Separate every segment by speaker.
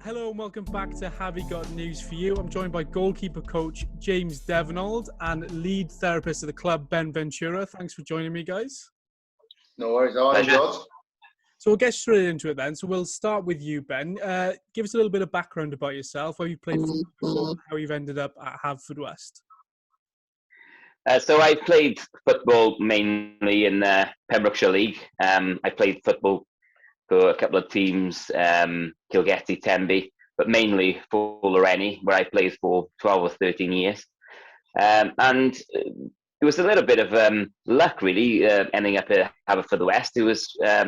Speaker 1: Hello and welcome back to Havvy Got news for you. I'm joined by goalkeeper coach James Devonald and lead therapist at the club, Ben Ventura. Thanks for joining me, guys.
Speaker 2: No worries, George.
Speaker 1: So we'll get straight into it then. So we'll start with you, Ben. Give us a little bit of background about yourself, where you played football before, and how you've ended up at Haverfordwest.
Speaker 3: So I played football mainly in the Pembrokeshire League. I played football for a couple of teams, Kilgetty, Tenby, but mainly for Loreni, where I played for 12 or 13 years. And it was a little bit of luck, really, ending up at Haverfordwest. It was, at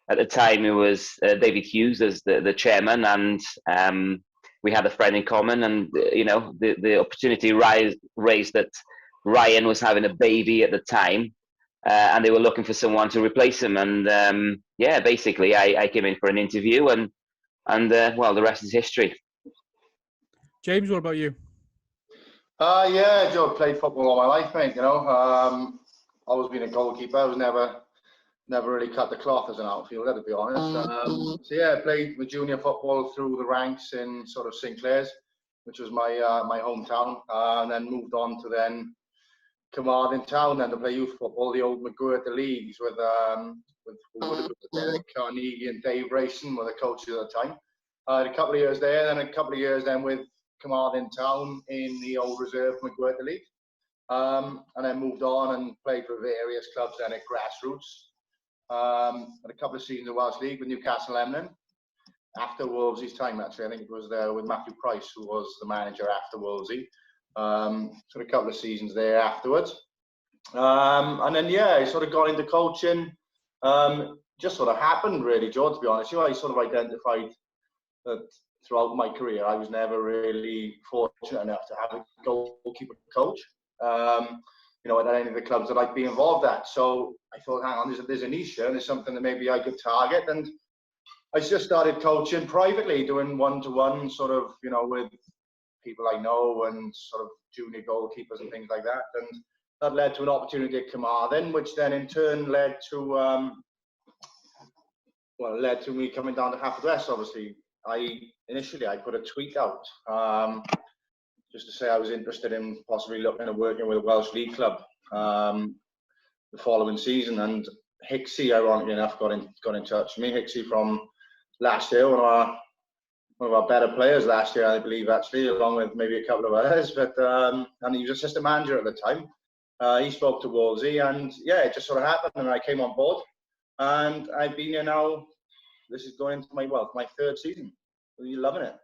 Speaker 3: the time, it was David Hughes as the chairman, and we had a friend in common, and, the opportunity raised that Ryan was having a baby at the time, and they were looking for someone to replace him. And basically, I came in for an interview, and the rest is history.
Speaker 1: James, what about you?
Speaker 2: Joe, played football all my life, mate. Always been a goalkeeper. I was never really cut the cloth as an outfielder, to be honest. Played with junior football through the ranks in sort of St Clair's, which was my hometown, and then moved on to then Carmarthen Town, then to play youth football, the old McGuirk leagues with Derek Carnegie and Dave Rayson were the coaches at the time. I had a couple of years there, then a couple of years then with Carmarthen Town in the old reserve McGuirk league, and then moved on and played for various clubs then at grassroots. Had a couple of seasons of Welsh League with Newcastle Emlyn. After Wolvesy's time, actually, I think it was there with Matthew Price, who was the manager after Wolvesy. So a couple of seasons there afterwards. And then, I sort of got into coaching. Just sort of happened, really, George, to be honest. I sort of identified that throughout my career, I was never really fortunate enough to have a goalkeeper coach. At any of the clubs that I'd be involved at. So I thought, hang on, there's a niche here, and there's something that maybe I could target. And I just started coaching privately, doing one-to-one sort of, with people I know and sort of junior goalkeepers and things like that. And that led to an opportunity at Carmarthen, which then in turn led to me coming down to Haverfordwest. Obviously, initially I put a tweet out just to say I was interested in possibly looking at working with a Welsh League club the following season. And Hicksy, ironically enough, got in touch with me. Hicksy from last year, one of our better players last year, I believe, actually, along with maybe a couple of others. But and he was assistant manager at the time. He spoke to Wolsey, and it just sort of happened, and I came on board. And I've been here now. This is going into my third season. You're loving it.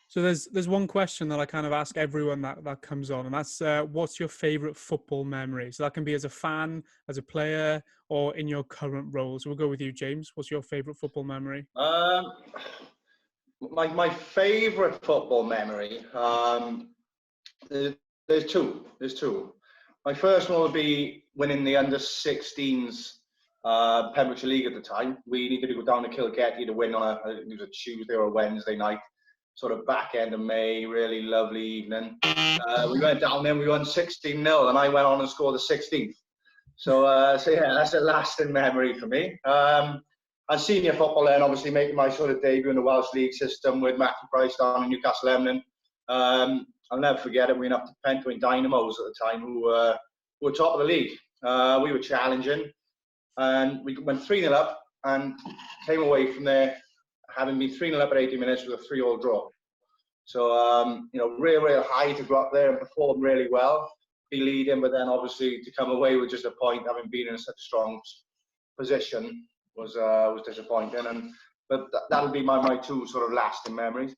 Speaker 1: So there's one question that I kind of ask everyone that comes on, and that's what's your favourite football memory? So that can be as a fan, as a player, or in your current role. So we'll go with you, James. What's your favourite football memory?
Speaker 2: My favourite football memory, there's two. My first one would be winning the under-16s Pembrokeshire League at the time. We needed to go down to Kilgetty to win on it was a Tuesday or a Wednesday night, sort of back end of May, really lovely evening. We went down there and we won 16-0, and I went on and scored the 16th. So that's a lasting memory for me. And senior football then, obviously making my sort of debut in the Welsh League system with Matthew Price down in Newcastle Emlyn. I'll never forget it. We went up to Pentwyn Dynamos at the time, who were top of the league. We were challenging, and we went 3-0 up and came away from there having been 3-0 up at 80 minutes with a 3-3 draw. So, real high to go up there and perform really well, be leading, but then obviously to come away with just a point, having been in such a strong position, was disappointing. But that would be my two sort of lasting memories.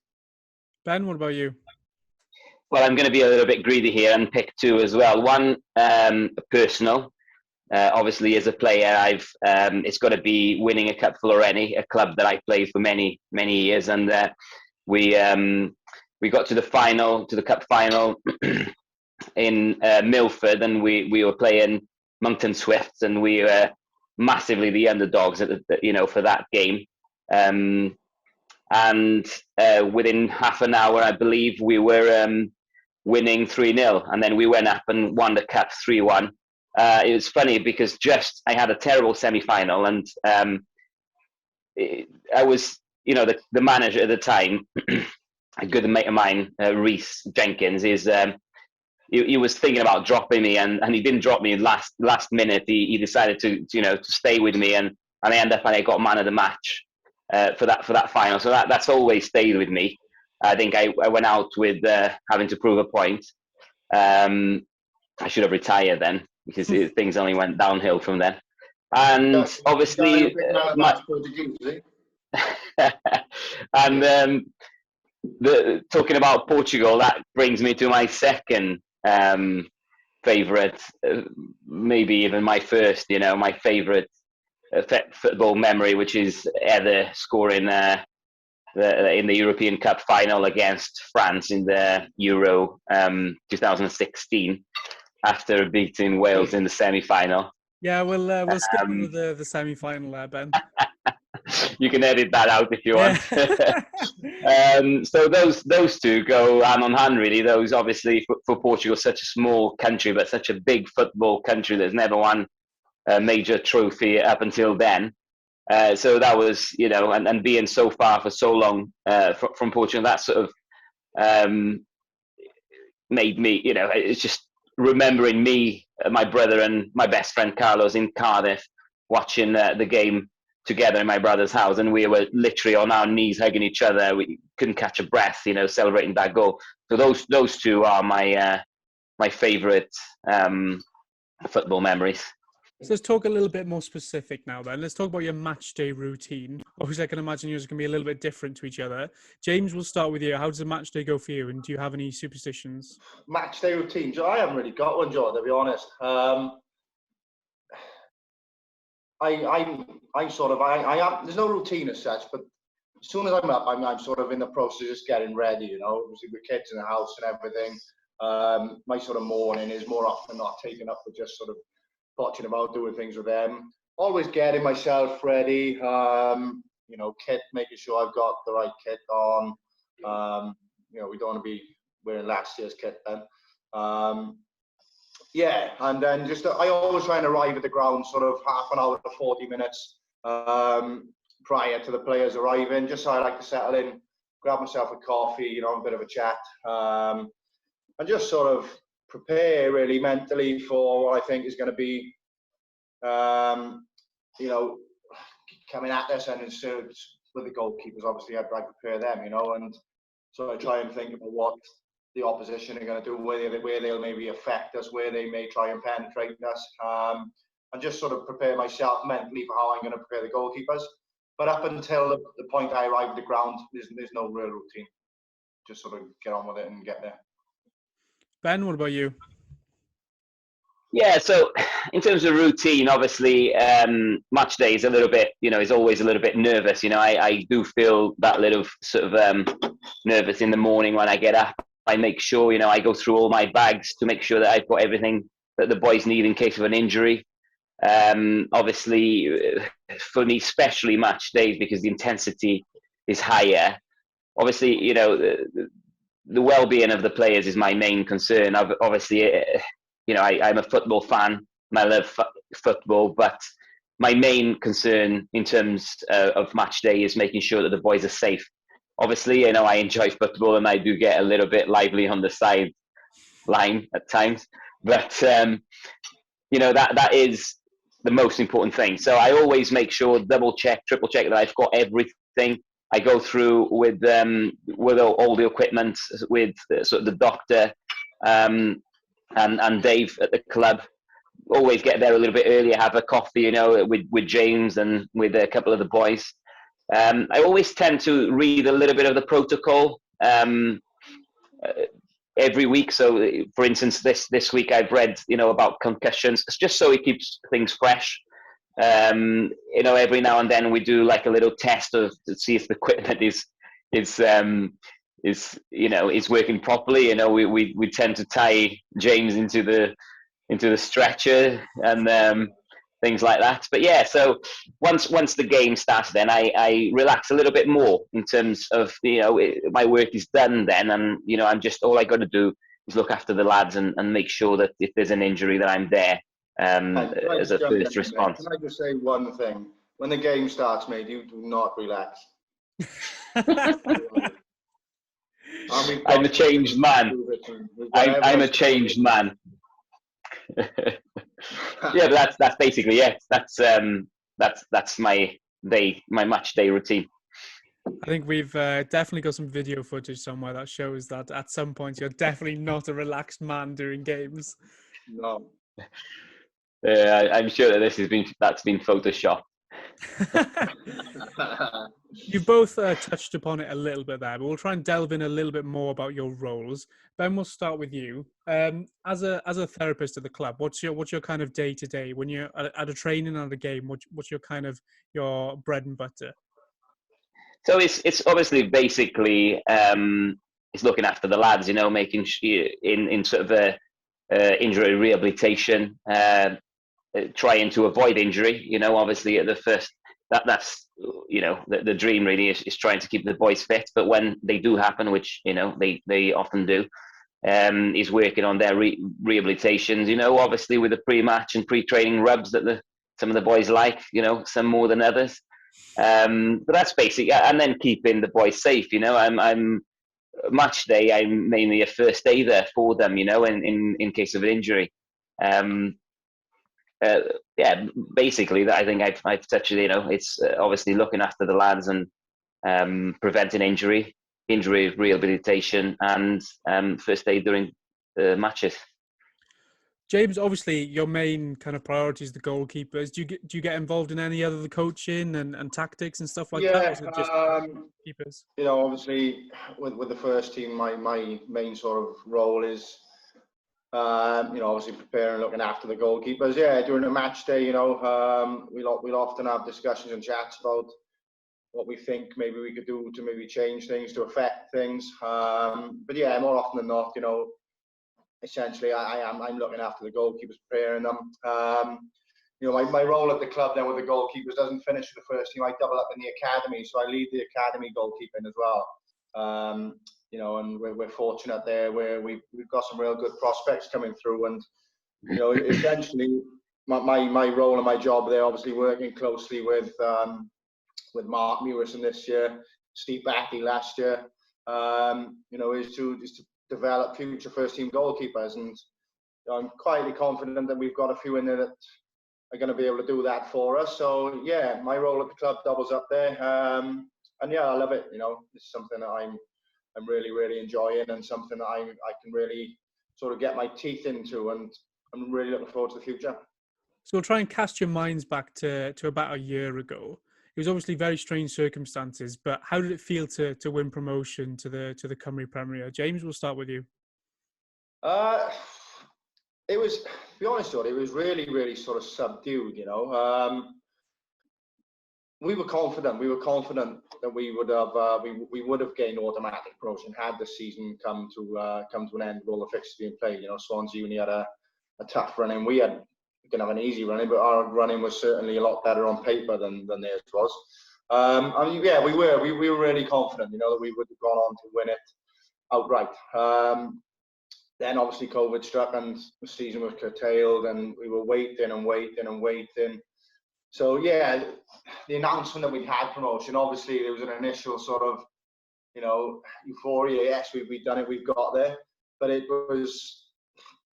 Speaker 2: Ben, what about you?
Speaker 3: Well, I'm going to be a little bit greedy here and pick two as well. One, personal. Obviously, as a player, it's got to be winning a cup for Loreni, a club that I played for many years, and we got to the cup final in Milford, and we were playing Monkton Swifts, and we were massively the underdogs for that game. And within half an hour, I believe, we were winning 3-0, and then we went up and won the cup 3-1. It was funny because I had a terrible semi-final, and I was the manager at the time, a good mate of mine, Reece Jenkins, is he was thinking about dropping me, and he didn't drop me last minute. He decided to stay with me, and I got man of the match for that final. So that's always stayed with me. I think I went out with having to prove a point. I should have retired then, because things only went downhill from then. And obviously, and talking about Portugal, that brings me to my second favourite, maybe even my first, my favourite football memory, which is Eder scoring in the European Cup final against France in the Euro 2016 after beating Wales in the semi-final.
Speaker 1: Yeah, we'll skip over the semi-final there, Ben.
Speaker 3: You can edit that out if you want.
Speaker 1: Yeah.
Speaker 3: So those two go hand on hand, really. Those, obviously, for Portugal, such a small country, but such a big football country that's never won a major trophy up until then. So that was, and being so far for so long from Portugal, that sort of made me, it's just remembering me, my brother, and my best friend Carlos in Cardiff watching the game together in my brother's house, and we were literally on our knees hugging each other. We couldn't catch a breath, celebrating that goal. So those two are my favourite football memories.
Speaker 1: So let's talk a little bit more specific now then. Let's talk about your match day routine. Obviously, I can imagine yours can be a little bit different to each other. James, we'll start with you. How does a match day go for you, and do you have any superstitions?
Speaker 2: Match day routine? I haven't really got one, Joe, to be honest. I'm sort of, I am, there's no routine as such, but as soon as I'm up, I'm sort of in the process of just getting ready, obviously with kids in the house and everything. My sort of morning is more often than not taken up with just sort of watching about, doing things with them. Always getting myself ready, kit, making sure I've got the right kit on. We don't want to be wearing last year's kit then. Yeah, and then I always try and arrive at the ground sort of half an hour to 40 minutes prior to the players arriving, just so I like to settle in, grab myself a coffee, a bit of a chat, and just sort of prepare really mentally for what I think is going to be, coming at us, and with the goalkeepers, obviously I prepare them, and so I try and think about what the opposition are going to do, where they'll maybe affect us, where they may try and penetrate us, and just sort of prepare myself mentally for how I'm going to prepare the goalkeepers. But up until the point I arrive at the ground, there's no real routine. Just sort of get on with it and get there. Ben,
Speaker 1: what about you?
Speaker 3: Yeah, so in terms of routine, obviously, match day is a little bit, is always a little bit nervous. I do feel that little sort of nervous in the morning when I get up. I make sure, I go through all my bags to make sure that I've got everything that the boys need in case of an injury. Obviously, for me, especially match days, because the intensity is higher. Obviously, the well-being of the players is my main concern. Obviously, I'm a football fan and I love football, but my main concern in terms of match day is making sure that the boys are safe. Obviously, I enjoy football and I do get a little bit lively on the sideline at times, but that is the most important thing. So I always make sure, double check, triple check that I've got everything. I go through with all the equipment, with sort of the doctor and Dave at the club. Always get there a little bit earlier, have a coffee, with James and with a couple of the boys. I always tend to read a little bit of the protocol every week. So, for instance, this week I've read, about concussions. It's just so it keeps things fresh. Every now and then we do like a little test to see if the equipment is working properly. We tend to tie James into the stretcher and things like that. But yeah, so once the game starts, then I relax a little bit more in terms of my work is done then, and I'm just, all I got to do is look after the lads and make sure that if there's an injury that I'm there as a first response.
Speaker 2: Can I just say one thing? When the game starts, mate, you do not relax.
Speaker 3: I'm a changed man. I'm a changed man. Yeah, but that's basically it. That's my match day routine.
Speaker 1: I think we've definitely got some video footage somewhere that shows that at some point you're definitely not a relaxed man during games.
Speaker 2: No.
Speaker 3: I'm sure that that's been photoshopped.
Speaker 1: You both touched upon it a little bit there, but we'll try and delve in a little bit more about your roles. Ben, we'll start with you. As a therapist at the club, what's your kind of day to day when you're at a training and at a game? What's your kind of your bread and butter?
Speaker 3: So it's obviously basically it's looking after the lads, making in sort of a injury rehabilitation, trying to avoid injury. Obviously at the first. That's the dream really is trying to keep the boys fit, but when they do happen, which they often do, is working on their rehabilitations. Obviously with the pre-match and pre-training rubs that some of the boys like, some more than others. But that's basic, and then keeping the boys safe. I'm match day. I'm mainly a first aider for them. In case of an injury. Yeah, basically, I think I've touched it. It's obviously looking after the lads and preventing injury rehabilitation, and first aid during the matches.
Speaker 1: James, obviously, your main kind of priority is the goalkeepers. Do you get involved in any other coaching and tactics and stuff like that? Or is it just keepers?
Speaker 2: Obviously, with the first team, my main sort of role is. Obviously preparing, looking after the goalkeepers. Yeah, during a match day, we'll often have discussions and chats about what we think maybe we could do to maybe change things, to affect things. But yeah, more often than not, essentially I'm looking after the goalkeepers, preparing them. My role at the club then with the goalkeepers doesn't finish with the first team. I double up in the academy, so I lead the academy goalkeeping as well. And we're fortunate there where we've got some real good prospects coming through. And, essentially my role and my job there, obviously working closely with Mark Mewison this year, Steve Batty last year, is to develop future first team goalkeepers. And I'm quietly confident that we've got a few in there that are going to be able to do that for us. So yeah, my role at the club doubles up there. And yeah, I love it. It's something that I'm really, really enjoying, and something that I can really sort of get my teeth into, and I'm really looking forward to the future.
Speaker 1: So we'll try and cast your minds back to about a year ago. It was obviously very strange circumstances, but how did it feel to win promotion to the Cymru Premier? James, we'll start with you.
Speaker 2: It was, to be honest, George, it was really, really sort of subdued. We were confident. We were confident that we would have gained automatic promotion had the season come to an end with all the fixtures being played. Swansea Uni had a tough run in. We didn't have an easy running, but our running was certainly a lot better on paper than theirs was. Yeah, we were really confident, that we would have gone on to win it outright. Then obviously COVID struck and the season was curtailed, and we were waiting and waiting and waiting. So yeah, the announcement that we had promotion, obviously there was an initial sort of, euphoria. Yes, we've done it, we've got there, but it was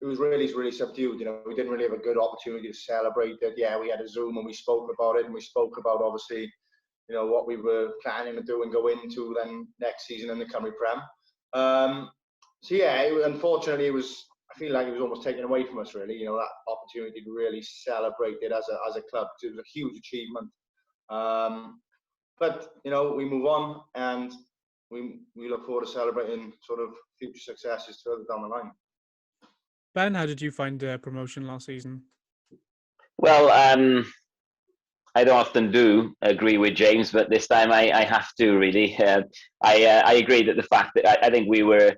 Speaker 2: really, really subdued. We didn't really have a good opportunity to celebrate it. Yeah, we had a Zoom and we spoke about it, and we spoke about obviously, what we were planning to do and go into then next season in the Cymru Prem. So yeah, unfortunately, I feel like it was almost taken away from us, really. That opportunity to really celebrate it as a club. It was a huge achievement. But we move on, and we look forward to celebrating sort of future successes further down the line.
Speaker 1: Ben, how did you find promotion last season?
Speaker 3: Well, I don't often do agree with James, but this time I have to really. I agree that the fact that I think we were.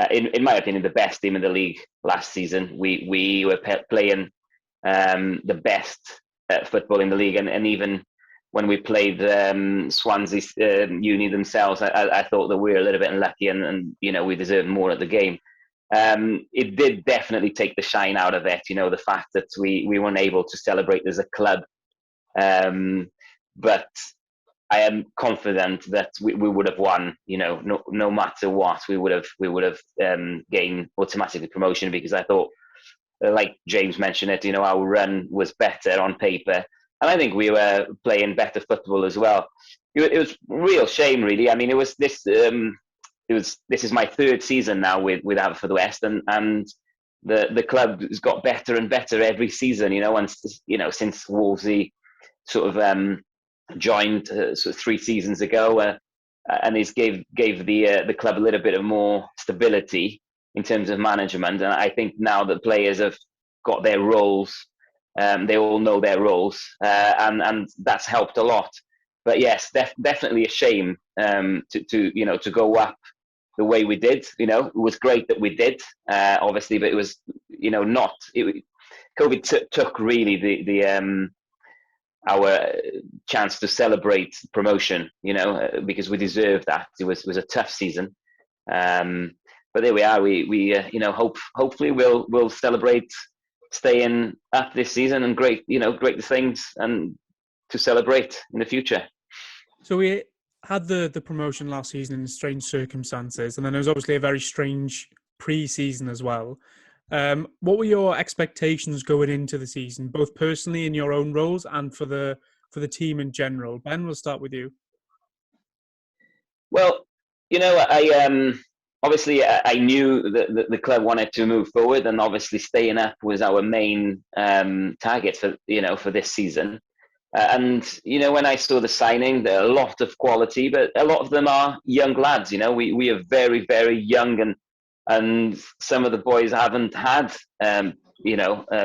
Speaker 3: In my opinion, the best team in the league last season. We were playing the best football in the league, and even when we played Swansea Uni themselves, I thought that we were a little bit unlucky, and we deserved more at the game. It did definitely take the shine out of it. The fact that we weren't able to celebrate as a club, but am confident that we would have won. No matter what, we would have gained automatically promotion, because I thought, like James mentioned it, our run was better on paper, and I think we were playing better football as well. It was real shame, really. I mean, it was this. This is my third season now with Haverfordwest, and the club has got better and better every season. And since Wolsey sort of joined sort of 3 seasons ago, and he's gave the club a little bit of more stability in terms of management. And I think now that players have got their roles, they all know their roles, and that's helped a lot. But yes, definitely a shame to go up the way we did. It was great that we did, obviously, but it was not. COVID took really the our chance to celebrate promotion, because we deserved that. It was a tough season, but there we are. We hopefully we'll celebrate staying up this season, and great things and to celebrate in the future.
Speaker 1: So we had the promotion last season in strange circumstances, and then there was obviously a very strange pre-season as well. What were your expectations going into the season, both personally in your own roles and for the team in general? Ben, we'll start with you.
Speaker 3: Well, I obviously I knew that the club wanted to move forward, and obviously staying up was our main target for this season. And when I saw the signing, there are a lot of quality, but a lot of them are young lads. We are very, very young, and some of the boys haven't had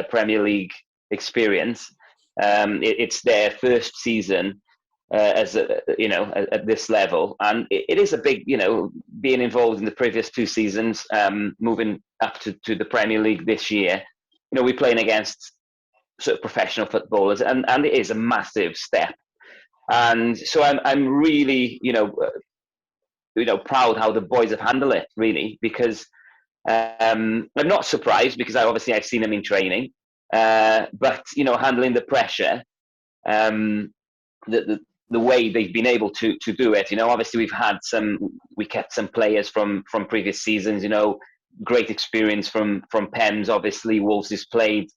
Speaker 3: Premier League experience. It's their first season at this level, and it is a big, being involved in the previous 2 seasons, moving up to the Premier League this year. We're playing against sort of professional footballers, and it is a massive step. And so I'm really proud how the boys have handled it, really, because I'm not surprised, because I've seen them in training, but handling the pressure, the way they've been able to do it. Obviously we kept some players from previous seasons. Great experience from Pems. Obviously Wolves has played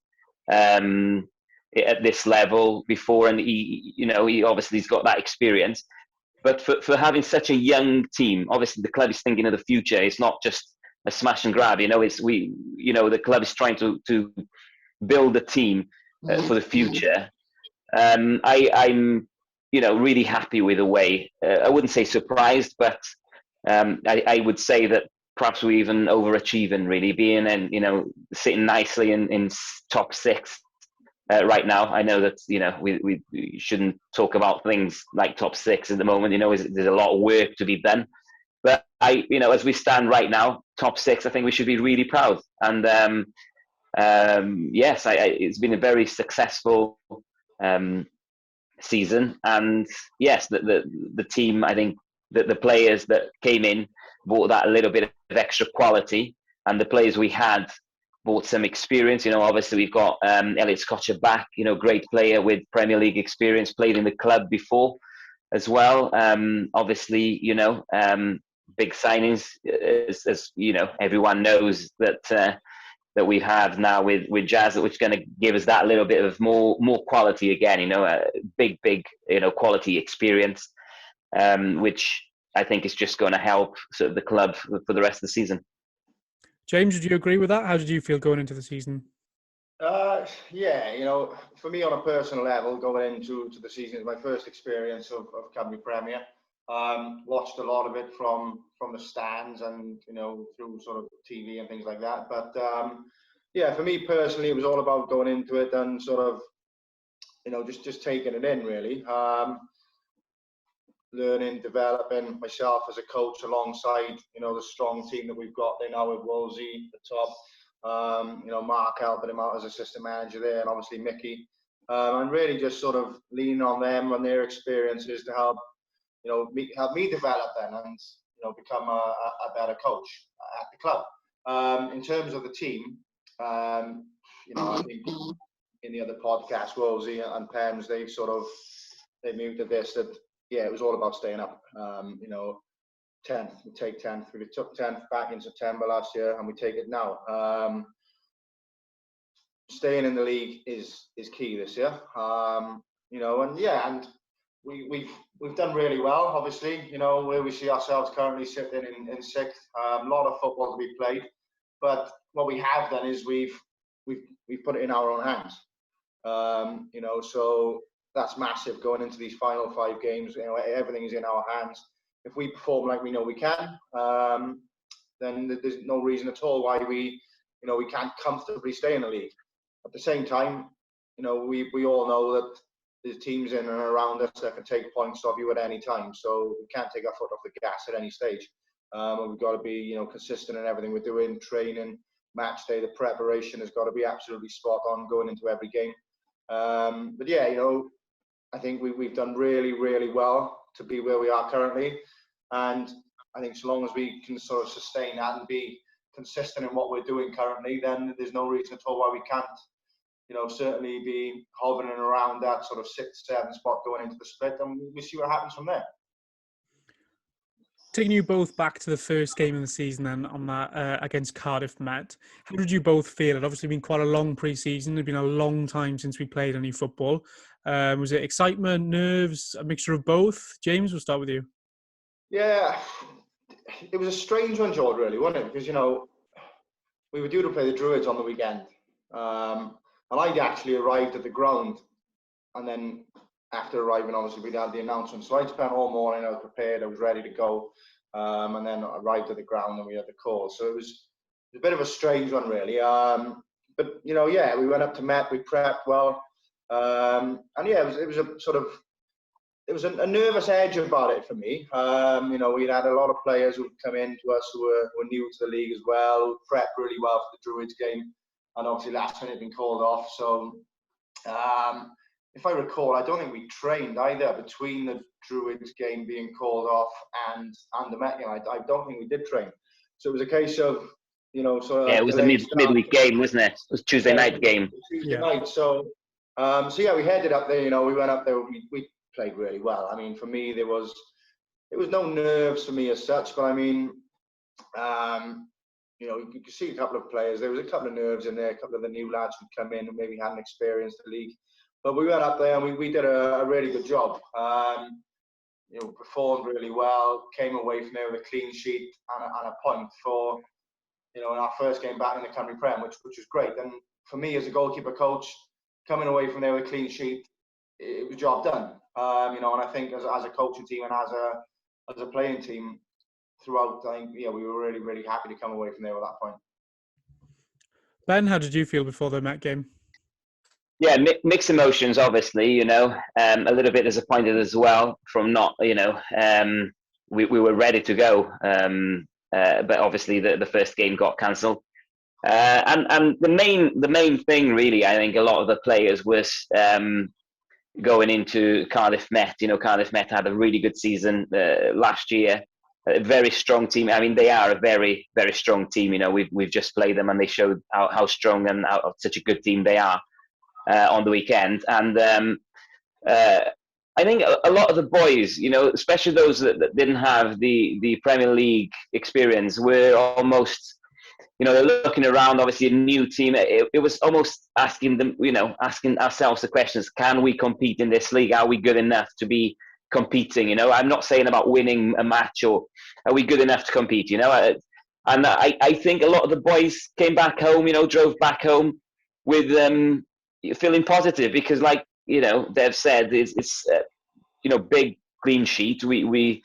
Speaker 3: at this level before, and he obviously has got that experience. But for having such a young team, obviously the club is thinking of the future. It's not just a smash and grab. The club is trying to build a team for the future. I'm really happy with the way. I wouldn't say surprised, but I would say that perhaps we're even overachieving, really, being and sitting nicely in top 6 right now. I know that we shouldn't talk about things like top 6 at the moment. There's a lot of work to be done, but as we stand right now, top 6, I think we should be really proud. And yes, it's been a very successful season, and yes, the team, I think that the players that came in brought that a little bit of extra quality, and the players we had brought some experience. Obviously we've got Elliot Scotcher back, great player with Premier League experience, played in the club before as well. Obviously, big signings, as everyone knows that we have now with Jazz, which is going to give us that little bit of more quality again. A big quality experience, which I think is just going to help sort of the club for the rest of the season.
Speaker 1: James, did you agree with that? How did you feel going into the season?
Speaker 2: Yeah, for me on a personal level, going into the season is my first experience of County Premier. Watched a lot of it from the stands and through sort of TV and things like that. But yeah, for me personally, it was all about going into it and sort of just taking it in, really. Learning, developing myself as a coach alongside the strong team that we've got there now with Wolsey at the top. Mark helping him out as assistant manager there, and obviously Mickey, and really just sort of leaning on them and their experiences to help me develop then and become a better coach at the club. In terms of the team, I think in the other podcast, Wolsey and Pems, they've moved to this, that yeah, it was all about staying up. 10th, we take 10th. We took 10th back in September last year, and we take it now. Staying in the league is key this year. And we've done really well. Obviously, where we see ourselves currently sitting in sixth. A lot of football to be played, but what we have done is we've put it in our own hands. So that's massive going into these final 5 games. Everything is in our hands. If we perform like we know we can, then there's no reason at all why we can't comfortably stay in the league. At the same time, we all know that there's teams in and around us that can take points off you at any time. So we can't take our foot off the gas at any stage. We've got to be, consistent in everything we're doing, training, match day. The preparation has got to be absolutely spot on going into every game. But yeah, I think we've done really, really well to be where we are currently. And I think so long as we can sort of sustain that and be consistent in what we're doing currently, then there's no reason at all why we can't, certainly be hovering around that sort of 6th, 7th spot going into the split, and we see what happens from there.
Speaker 1: Taking you both back to the first game of the season then on that against Cardiff Met, how did you both feel? It obviously been quite a long pre-season. It'd been a long time since we played any football. Was it excitement, nerves, a mixture of both? James, we'll start with you.
Speaker 2: Yeah, it was a strange one, George, really, wasn't it? Because, we were due to play the Druids on the weekend. And I'd actually arrived at the ground, and then after arriving, obviously, we'd had the announcement. So I'd spent all morning, I was prepared, I was ready to go, and then I arrived at the ground and we had the call. So it was a bit of a strange one, really. But, we went up to Met, we prepped well. And yeah, it was a sort of, it was a nervous edge about it for me. We'd had a lot of players who'd come in to us who were new to the league as well, who prepped really well for the Druids game. And obviously last minute had been called off. So if I recall, I don't think we trained either between the Druids game being called off and the Met game. I don't think we did train. So it was a case of, sort of.
Speaker 3: Yeah, it was a midweek game, wasn't it? It was Tuesday night game.
Speaker 2: Tuesday night. So we headed up there. We went up there. We played really well. I mean, for me, there was no nerves for me as such. But I mean, you could see a couple of players. There was a couple of nerves in there. A couple of the new lads who'd come in and maybe hadn't experienced the league. But we went up there and we did a really good job. Performed really well. Came away from there with a clean sheet and a point for, in our first game back in the Cymru Prem, which was great. And for me as a goalkeeper coach, coming away from there with a clean sheet, it was job done. And I think as a coaching team and as a playing team throughout, I think, we were really, really happy to come away from there with that point.
Speaker 3: Ben,
Speaker 1: how did you feel before the Met game?
Speaker 3: Yeah, mixed emotions, obviously, a little bit disappointed as well from not, we were ready to go. But obviously the first game got cancelled. And the main thing really, I think a lot of the players was going into Cardiff Met. Cardiff Met had a really good season last year. A very strong team. I mean, they are a very, very strong team. We've just played them and they showed how strong and how such a good team they are on the weekend. And I think a lot of the boys, especially those that didn't have the Premier League experience, were almost, they're looking around, obviously a new team. It was almost asking them, asking ourselves the questions, can we compete in this league? Are we good enough to be competing? I'm not saying about winning a match, or are we good enough to compete? And I think a lot of the boys came back home, drove back home with feeling positive because, like they've said, it's big clean sheet. We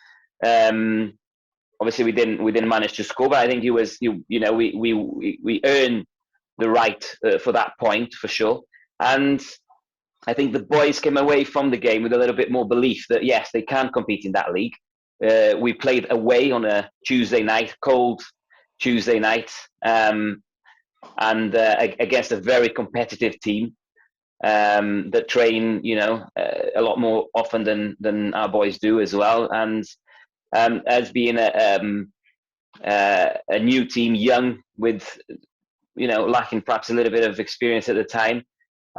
Speaker 3: obviously we didn't manage to score, but I think it was we earned the right for that point for sure. And I think the boys came away from the game with a little bit more belief that yes, they can compete in that league. We played away on a Tuesday night, cold Tuesday night, and against a very competitive team that train, a lot more often than our boys do as well. And as being a new team, young with, lacking perhaps a little bit of experience at the time,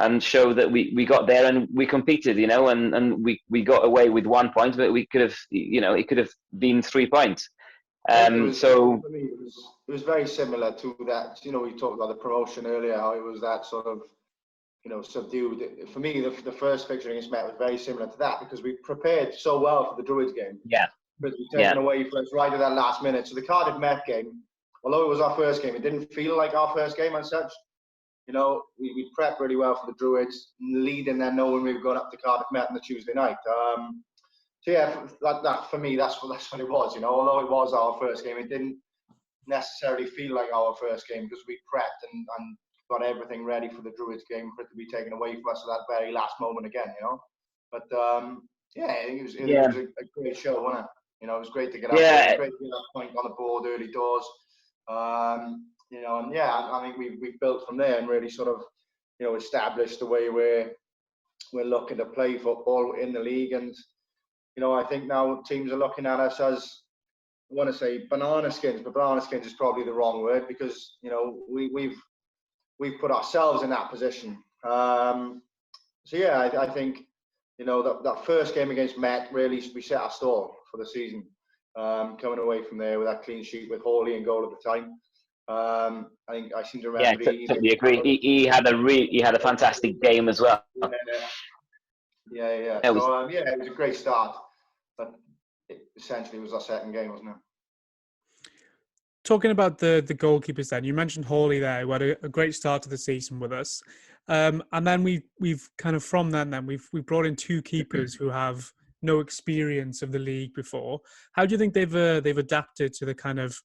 Speaker 3: and show that we got there and we competed, you know, and we got away with 1 point, but we could have, you know, it could have been 3 points.
Speaker 2: For me, it was very similar to that. You know, we talked about the promotion earlier, how it was that sort of, you know, subdued. For me, the first fixture against Met was very similar to that because we prepared so well for the Druids game.
Speaker 3: Yeah.
Speaker 2: But we taken away for us right at that last minute. So the Cardiff Met game, although it was our first game, it didn't feel like our first game as such. You know, we prepped really well for the Druids, leading then knowing we were going up to Cardiff Met on the Tuesday night. So yeah, that for me, that's what it was. You know, although it was our first game, it didn't necessarily feel like our first game because we prepped and got everything ready for the Druids game for it to be taken away from us at that very last moment again. You know, but yeah, it was a great show, wasn't it? You know, it was great to get up. It was great to get that point on the board early doors. You know, and yeah, I think we've built from there and really sort of, you know, established the way we're looking to play football in the league. And, you know, I think now teams are looking at us as, I want to say banana skins, but banana skins is probably the wrong word because, you know, we've put ourselves in that position. So yeah, I think, you know, that first game against Met really we set our stall for the season. Coming away from there with that clean sheet with Hawley in goal at the time. I think I seem to remember.
Speaker 3: Yeah, totally agree. He had a fantastic game as well.
Speaker 2: Yeah. So yeah, it was a great start, but it essentially was our second game, wasn't it?
Speaker 1: Talking about the goalkeepers, then you mentioned Hawley there, who had a great start to the season with us, and then we've kind of from then we've brought in 2 keepers who have no experience of the league before. How do you think they've adapted to the kind of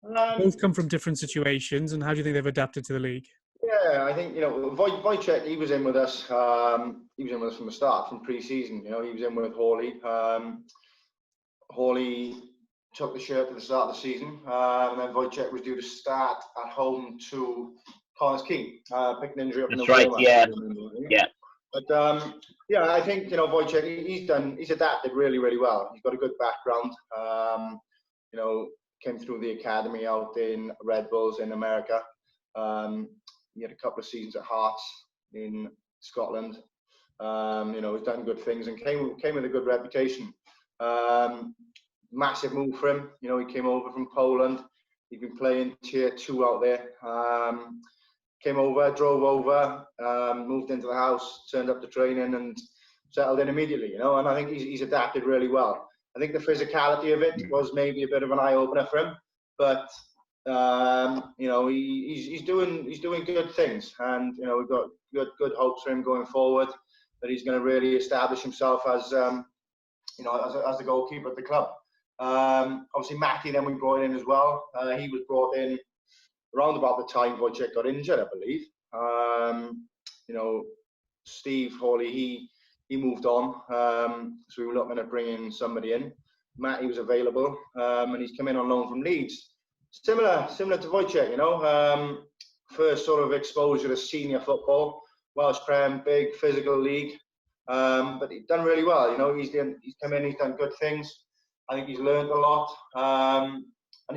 Speaker 1: both come from different situations, and how do you think they've adapted to the league?
Speaker 2: Yeah, I think, you know, Wojciech, he was in with us. He was in with us from the start, from pre-season. You know, he was in with Hawley. Hawley took the shirt at the start of the season, and then Wojciech was due to start at home to Connors Key. Picked an injury up in the
Speaker 3: right, yeah.
Speaker 2: But yeah, I think, you know, Wojciech, he's adapted really, really well. He's got a good background. You know, came through the academy out in Red Bulls in America. He had a couple of seasons at Hearts in Scotland. You know, he's done good things and came with a good reputation. Massive move for him. You know, he came over from Poland. He'd been playing tier 2 out there. Came over, drove over, moved into the house, turned up to training and settled in immediately, you know, and I think he's adapted really well. I think the physicality of it was maybe a bit of an eye-opener for him, but you know, he's doing good things, and you know, we've got good hopes for him going forward, that he's going to really establish himself as you know, as the goalkeeper at the club. Obviously Matty then we brought in as well. He was brought in around about the time Wojciech got injured, I believe. You know, Steve Hawley, he moved on, so we were looking at bringing somebody in. Matty was available, and he's come in on loan from Leeds. Similar to Wojciech, you know, first sort of exposure to senior football, Welsh Prem, big physical league, but he's done really well. You know, he's come in, he's done good things. I think he's learned a lot, and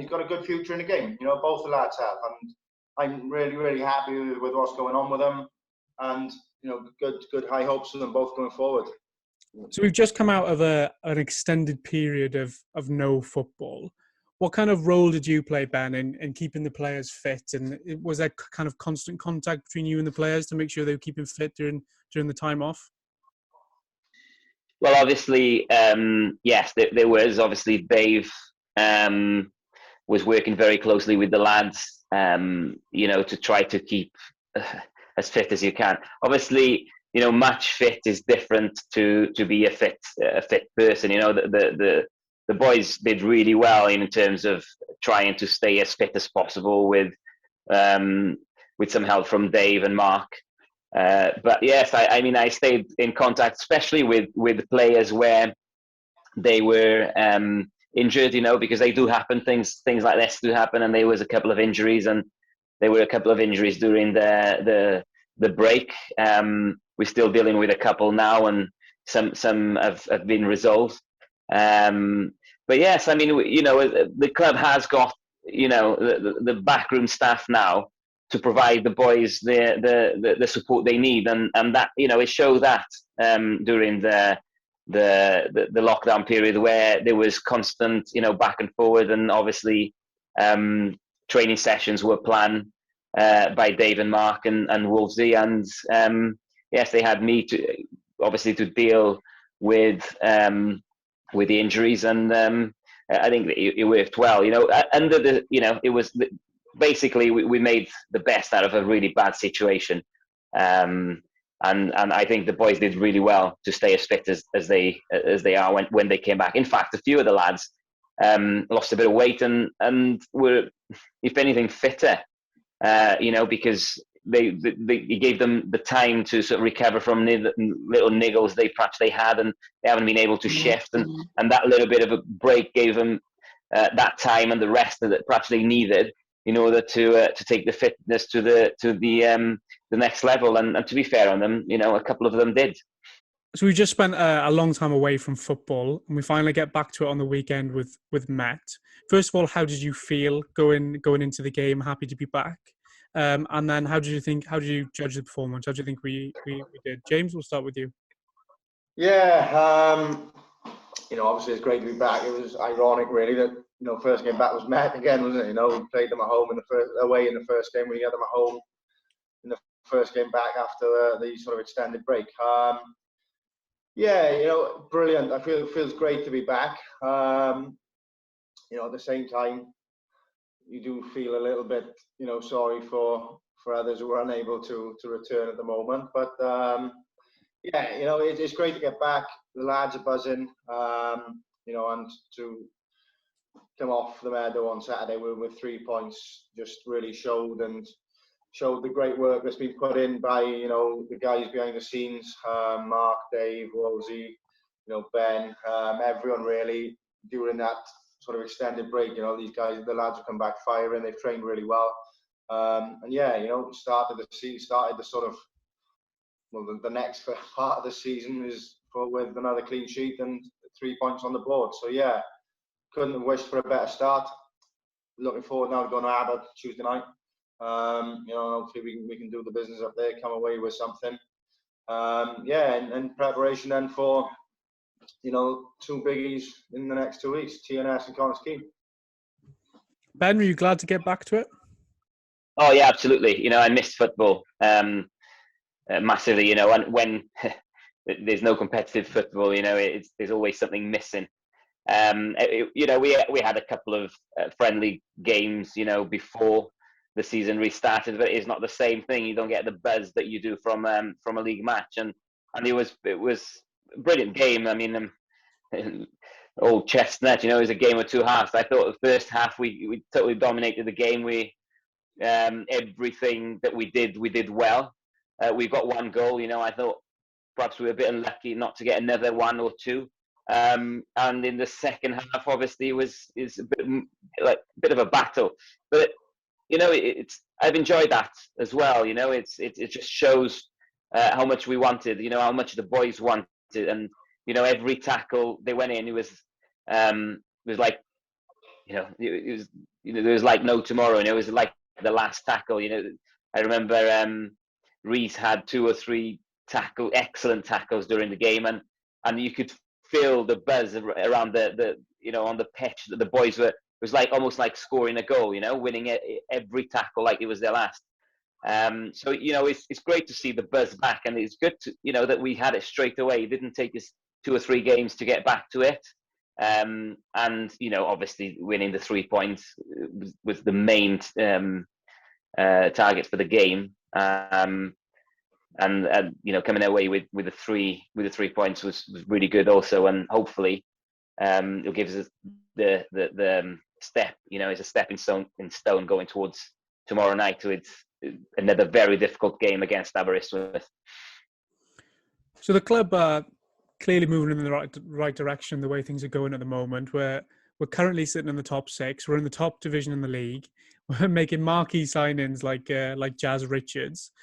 Speaker 2: he's got a good future in the game. You know, both the lads have, and I'm really, really happy with what's going on with them, and you know, good high hopes for them both going forward.
Speaker 1: So we've just come out of an extended period of no football. What kind of role did you play, Ben, in keeping the players fit? And was there kind of constant contact between you and the players to make sure they were keeping fit during the time off?
Speaker 3: Well, obviously, yes, there was. Obviously, Dave was working very closely with the lads, you know, to try to keep as fit as you can. Obviously, you know, match fit is different to be a fit person. You know, the boys did really well in terms of trying to stay as fit as possible with some help from Dave and Mark. But yes, I mean, I stayed in contact, especially with players where they were injured, you know, because they do happen. Things like this do happen, and there was a couple of injuries, and there were a couple of injuries during the break. We're still dealing with a couple now, and some have been resolved. But yes, I mean, you know, the club has got, you know, the backroom staff now to provide the boys the support they need, and that, you know, it showed that during the lockdown period, where there was constant, you know, back and forward, and obviously training sessions were planned by Dave and Mark and Wolvesy, and yes, they had me to deal with the injuries, and I think it worked well. You know, under the, you know, it was basically we made the best out of a really bad situation, and I think the boys did really well to stay as fit as they are when they came back. In fact, a few of the lads lost a bit of weight and were, if anything, fitter. You know, because they gave them the time to sort of recover from little niggles they had, and they haven't been able to shift, and that little bit of a break gave them that time and the rest that perhaps they needed in order to take the fitness to the next level. And to be fair on them, you know, a couple of them did.
Speaker 1: So we just spent a long time away from football, and we finally get back to it on the weekend with Met. First of all, how did you feel going into the game? Happy to be back. And then how did you judge the performance? How do you think we did? James, we'll start with you.
Speaker 2: Yeah, you know, obviously it's great to be back. It was ironic, really, that, you know, first game back was Met again, wasn't it? You know, we played them at home away in the first game. We had them at home in the first game back after the sort of extended break. Yeah, you know, brilliant. It feels great to be back. You know, at the same time, you do feel a little bit, you know, sorry for others who are unable to return at the moment. But yeah, you know, it's great to get back. The lads are buzzing, you know, and to come off the meadow on Saturday with 3 points just really showed the great work that's been put in by, you know, the guys behind the scenes, Mark, Dave, Rosie, you know, Ben, everyone really during that sort of extended break. You know, these guys, the lads have come back firing. They've trained really well, and yeah, you know, started the sort of, well, the next part of the season is with another clean sheet and 3 points on the board. So yeah, couldn't have wished for a better start. Looking forward now to going to Aberdeen Tuesday night. You know, hopefully we can do the business up there, come away with something. Yeah, and preparation then for, you know, 2 biggies in the next 2 weeks, TNS and Connors Key.
Speaker 1: Ben, were you glad to get back to it?
Speaker 3: Oh yeah, absolutely. You know, I missed football massively. You know, and when there's no competitive football, you know, there's always something missing. You know, we had a couple of friendly games, you know, before the season restarted, but it's not the same thing. You don't get the buzz that you do from a league match, and it was a brilliant game. I mean, old chestnut, you know, it was a game of 2 halves. I thought the first half we totally dominated the game. We everything that we did well. We got 1 goal. You know, I thought perhaps we were a bit unlucky not to get another 1 or 2. And in the second half, obviously, is a bit of a battle, but you know, I've enjoyed that as well. You know, it just shows how much we wanted. You know, how much the boys wanted, and you know, every tackle they went in, it was like, you know, there was like no tomorrow, and it was like the last tackle. You know, I remember Reese had 2 or 3 excellent tackles during the game, and you could feel the buzz around the you know, on the pitch that the boys were. It was like almost like scoring a goal, you know, winning every tackle like it was their last. So you know, it's great to see the buzz back, and it's good to, you know, that we had it straight away. It didn't take us 2 or 3 games to get back to it. And you know, obviously winning the 3 points was the main target for the game. And you know, coming away with the 3 points was really good also, and hopefully it'll give us the step, you know, it's a step in stone going towards tomorrow night. So it's another very difficult game against Haverfordwest.
Speaker 1: So the club are clearly moving in the right direction. The way things are going at the moment, we're currently sitting in the top 6. We're in the top division in the league. We're making marquee signings like Jazz Richards.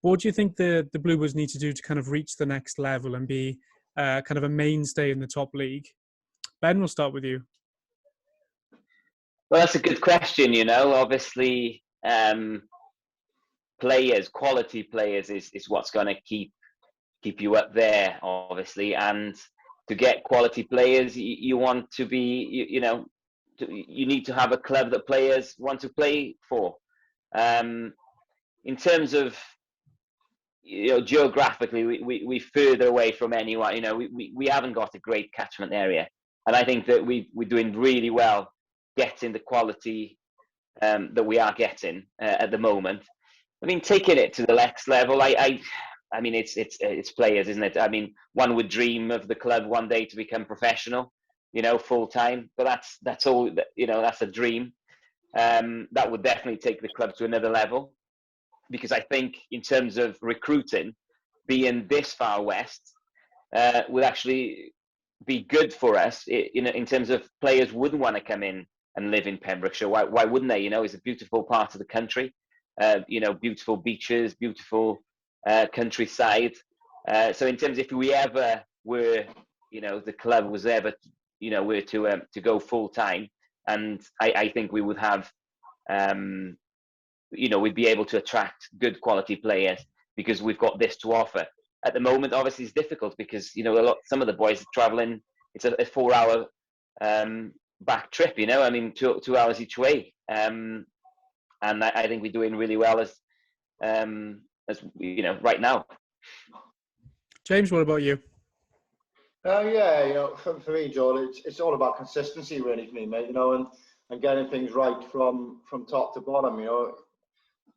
Speaker 1: What do you think the Bluebirds need to do to kind of reach the next level and be kind of a mainstay in the top league? Ben, we'll start with you.
Speaker 3: Well, that's a good question. You know, obviously, players, quality players, is what's going to keep you up there, obviously. And to get quality players, you want to be, you need to have a club that players want to play for. In terms of, geographically, we're further away from anyone. We haven't got a great catchment area, and I think that we're doing really well getting the quality that we are getting at the moment. I mean, taking it to the next level, I mean, it's players, isn't it? I mean, one would dream of the club one day to become professional, full time, but that's all. That's a dream. That would definitely take the club to another level, because I think in terms of recruiting, being this far west would actually be good for us. In terms of players wouldn't want to come in and live in Pembrokeshire. Why wouldn't they? It's a beautiful part of the country. Beautiful beaches, beautiful countryside. So in terms, if we ever were, the club was ever, were to go full time, and I think we would have, we'd be able to attract good quality players because we've got this to offer. At the moment, obviously, it's difficult because some of the boys are traveling. It's a 4-hour back trip. I mean, 2 hours each way. And I think we're doing really well as right now.
Speaker 1: James, what about you?
Speaker 2: Yeah, for me, Joel, it's all about consistency, really, for me, mate. And getting things right from top to bottom.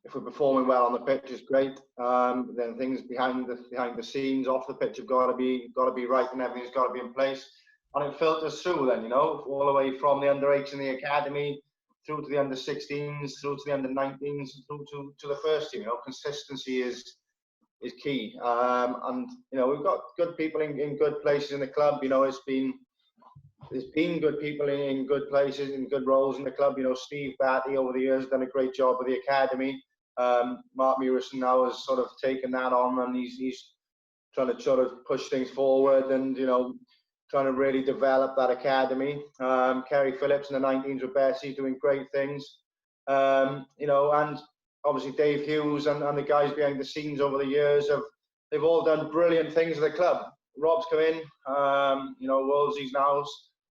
Speaker 2: If we're performing well on the pitch, is great. Then things behind the scenes, off the pitch, have got to be right, and everything's got to be in place. And it filters through, then, all the way from the under-8s in the academy through to the under-16s, through to the under-19s, through to the first team. Consistency is key. And we've got good people in good places in the club. There's been good people in good places, in good roles in the club. Steve Batty over the years has done a great job with the academy. Mark Murison now has sort of taken that on, and he's trying to sort of push things forward and trying to really develop that academy. Kerry Phillips in the 19s with Bessie doing great things. And obviously Dave Hughes and the guys behind the scenes over the years they've all done brilliant things at the club. Rob's come in, Wolsey's now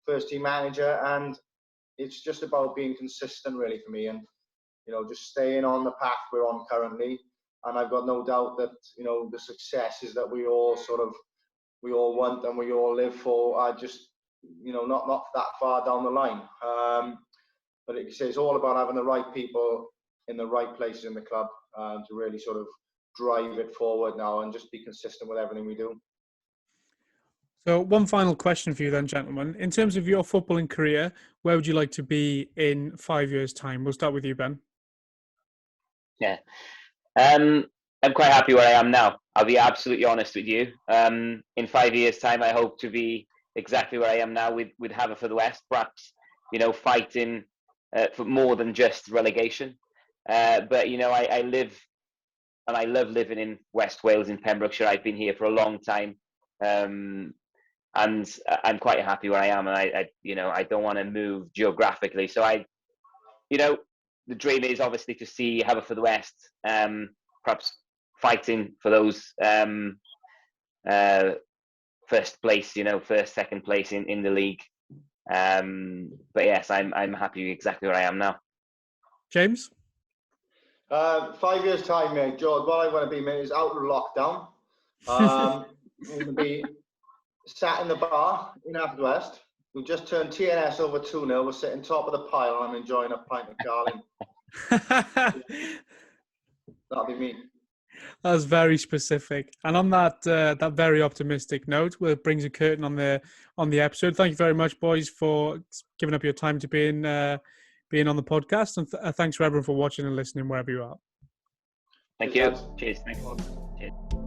Speaker 2: first team manager, and it's just about being consistent, really, for me, and just staying on the path we're on currently. And I've got no doubt that the successes that we all want and we all live for are just not that far down the line. But it's all about having the right people in the right places in the club to really sort of drive it forward now and just be consistent with everything we do.
Speaker 1: So one final question for you then, gentlemen. In terms of your footballing career, where would you like to be in 5 years' time? We'll start with you, Ben.
Speaker 3: Yeah. I'm quite happy where I am now. I'll be absolutely honest with you. In 5 years' time, I hope to be exactly where I am now with Haverfordwest, perhaps, fighting for more than just relegation. But, I live and I love living in West Wales, in Pembrokeshire. I've been here for a long time. And I'm quite happy where I am, and I don't want to move geographically. So the dream is obviously to see Haverfordwest perhaps fighting for those first place, second place in the league. But yes, I'm happy exactly where I am now.
Speaker 1: James?
Speaker 2: 5 years' time, mate, George, what I want to be, mate, is out of lockdown. I'm going to be sat in the bar in Haverfordwest. We just turned TNS over 2-0. We're sitting top of the pile and I'm enjoying a pint of Carling. That'll be me.
Speaker 1: That was very specific. And on that very optimistic note, it brings a curtain on the episode. Thank you very much, boys, for giving up your time to being on the podcast. And thanks for everyone for watching and listening wherever you are.
Speaker 3: Thank you. Cheers. Thanks. Cheers.